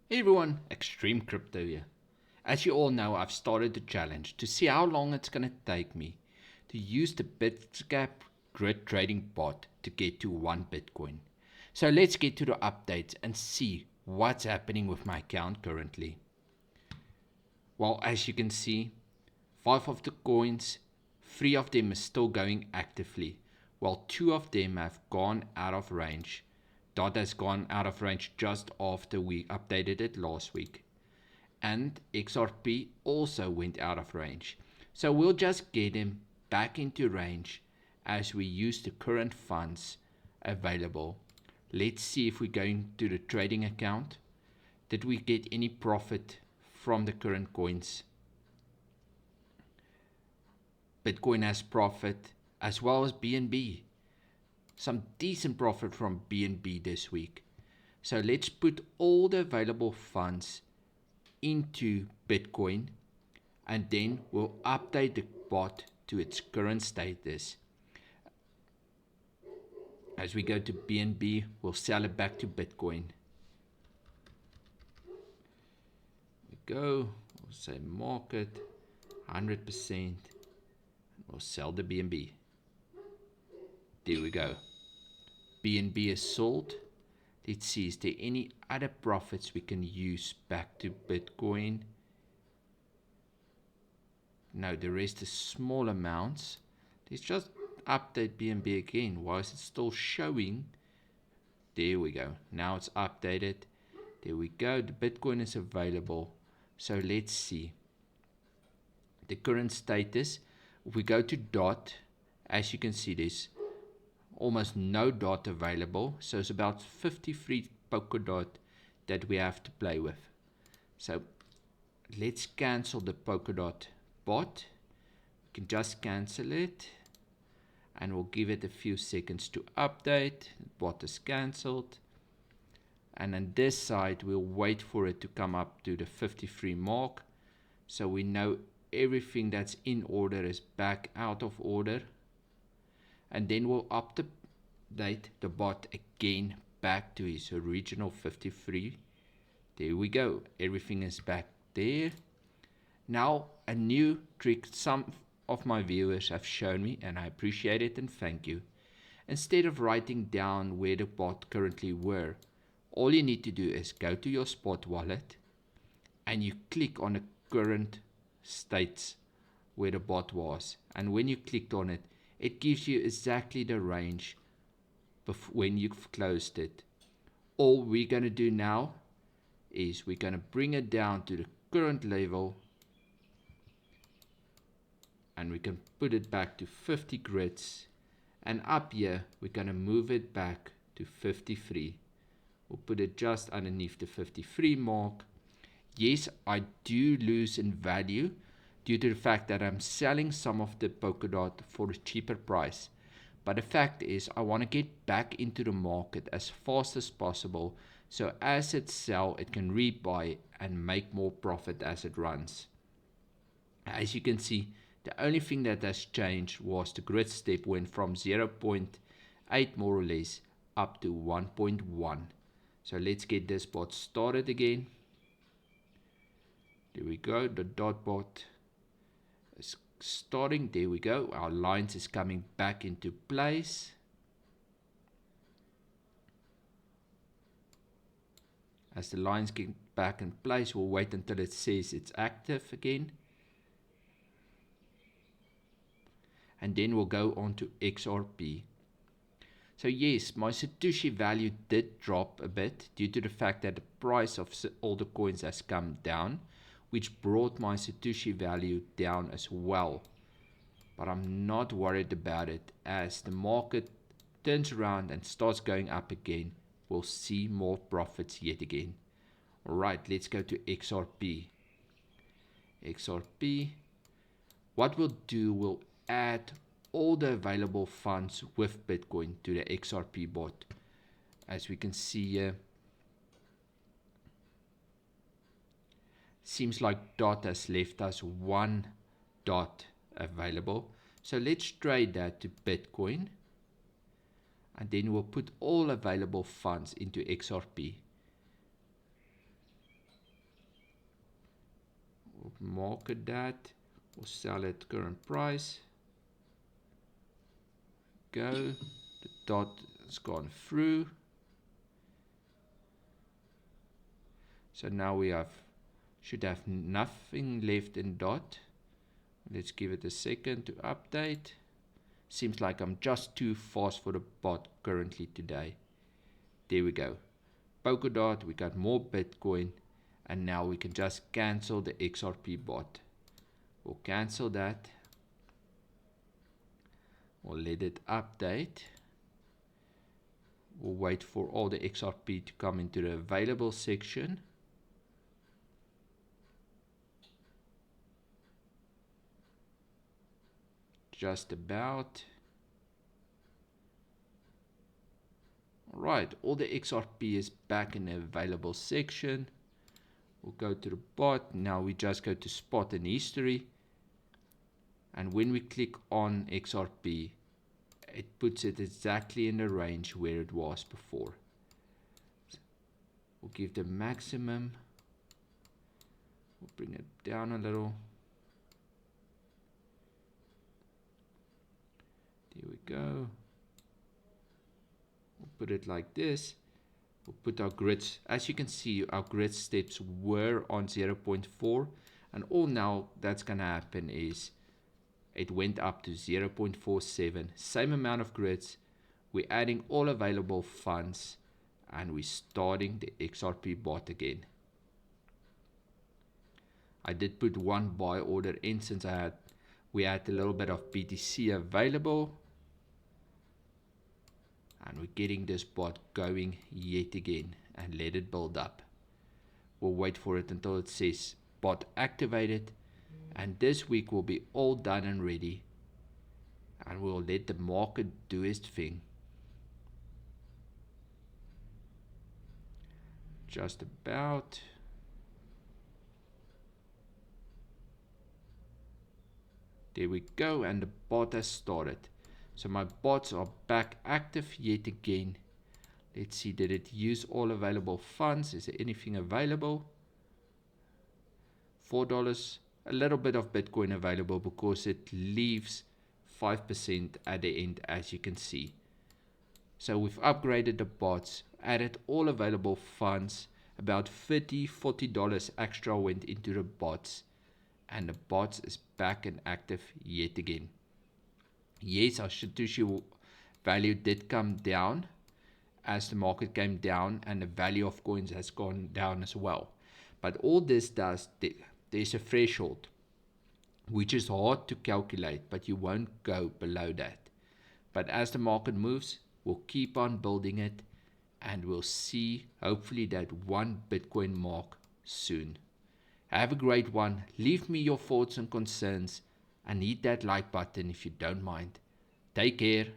Hey everyone, Extreme Crypto here. As you all know, I've started the challenge to see how long it's going to take me to use the Bitscap grid trading bot to get to 1 Bitcoin. So let's get to the updates and see what's happening with my account currently. Well, as you can see, 5 of the coins, 3 of them are still going actively, while 2 of them have gone out of range. Dot has gone out of range just after we updated it last week. And XRP also went out of range. So we'll just get him back into range as we use the current funds available. Let's see if we're going to the trading account. Did we get any profit from the current coins? Bitcoin has profit as well as BNB. Some decent profit from BNB this week. So let's put all the available funds into Bitcoin and then we'll update the bot to its current status. As we go to BNB, we'll sell it back to Bitcoin. We go, we'll say market 100%. We'll sell the BNB. There we go. BNB is sold. Let's see, is there any other profits we can use back to Bitcoin? No, the rest is small amounts. Let's just update BNB again. Why is it still showing? There we go. Now it's updated. There we go. The Bitcoin is available. So let's see. The current status. If we go to DOT, as you can see, there's almost no DOT available. So it's about 53 Polkadot that we have to play with. So let's cancel the Polkadot bot. We can just cancel it and we'll give it a few seconds to update. The bot is cancelled. And on this side, we'll wait for it to come up to the 53 mark. So we know everything that's in order is back out of order. And then we'll update the bot again back to his original 53. There we go. Everything is back there. Now, a new trick some of my viewers have shown me, and I appreciate it and thank you. Instead of writing down where the bot currently were, all you need to do is go to your spot wallet and you click on the current states where the bot was. And when you clicked on it, it gives you exactly the range when you've closed it. All we're going to do now is we're going to bring it down to the current level and we can put it back to 50 grids, and up here we're going to move it back to 53. We'll put it just underneath the 53 mark. Yes, I do lose in value due to the fact that I'm selling some of the Polkadot for a cheaper price. But the fact is, I want to get back into the market as fast as possible, so as it sells, it can rebuy and make more profit as it runs. As you can see, the only thing that has changed was the grid step went from 0.8 more or less up to 1.1. So let's get this bot started again. There we go. The dot bot is starting. There we go. Our lines is coming back into place. As the lines get back in place, we'll wait until it says it's active again. And then we'll go on to XRP. So yes, my Satoshi value did drop a bit due to the fact that the price of all the coins has come down, which brought my Satoshi value down as well. But I'm not worried about it. As the market turns around and starts going up again, we'll see more profits yet again. Alright, let's go to XRP. XRP. What we'll do, we'll add all the available funds with Bitcoin to the XRP bot. As we can see here, seems like DOT has left us 1 DOT available. So let's trade that to Bitcoin. And then we'll put all available funds into XRP. We'll market that. We'll sell at current price. Go. The dot has gone through. So now we should have nothing left in dot. Let's give it a second to update. Seems like I'm just too fast for the bot currently today. There we go. Polkadot, we got more Bitcoin, and now we can just cancel the XRP bot. We'll cancel that. We'll let it update. We'll wait for all the XRP to come into the available section. Just about. Alright, all the XRP is back in the available section. We'll go to the bot. Now we just go to spot and history. And when we click on XRP, it puts it exactly in the range where it was before. We'll give the maximum. We'll bring it down a little. There we go. We'll put it like this. We'll put our grids. As you can see, our grid steps were on 0.4, and all now that's going to happen is it went up to 0.47. Same amount of grids. We're adding all available funds, and we're starting the XRP bot again. I did put one buy order in since we had a little bit of BTC available. And we're getting this bot going yet again, and let it build up. We'll wait for it until it says bot activated, and this week will be all done and ready, and we'll let the market do its thing. Just about. There we go, and the bot has started. So my bots are back active yet again. Let's see, did it use all available funds? Is there anything available? $4, a little bit of Bitcoin available because it leaves 5% at the end, as you can see. So we've upgraded the bots, added all available funds. About $40 extra went into the bots, and the bots is back and active yet again. Yes, our Satoshi value did come down as the market came down, and the value of coins has gone down as well. But all this does, there's a threshold which is hard to calculate, but you won't go below that. But as the market moves, we'll keep on building it, and we'll see hopefully that 1 Bitcoin mark soon. Have a great one. Leave me your thoughts and concerns, and hit that like button if you don't mind. Take care.